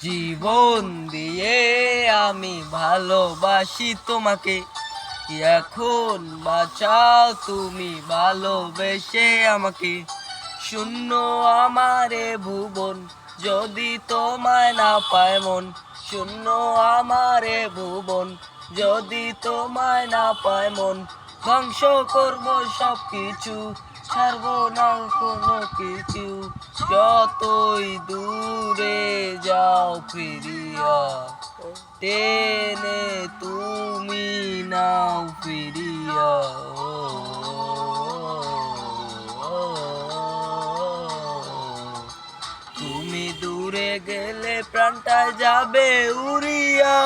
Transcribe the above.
জীবন দিয়ে আমি ভালোবাসি তোমাকে, এখন বাঁচাও তুমি ভালোবেসে আমাকে। শূন্য আমারে ভুবন, যদি তোমায় না পায় মন। শূন্য আমারে ভুবন, যদি তোমায় না পায় মন। ধ্বংস করব সব কিছু, ছাড়বো না কোনো কিছু। যতই দূরে যাও ফিরিয়া, টেনে তুমি নাও ফিরিয়া। ও, ও, ও, তুমি দূরে গেলে প্রাণটা যাবে উড়িয়া।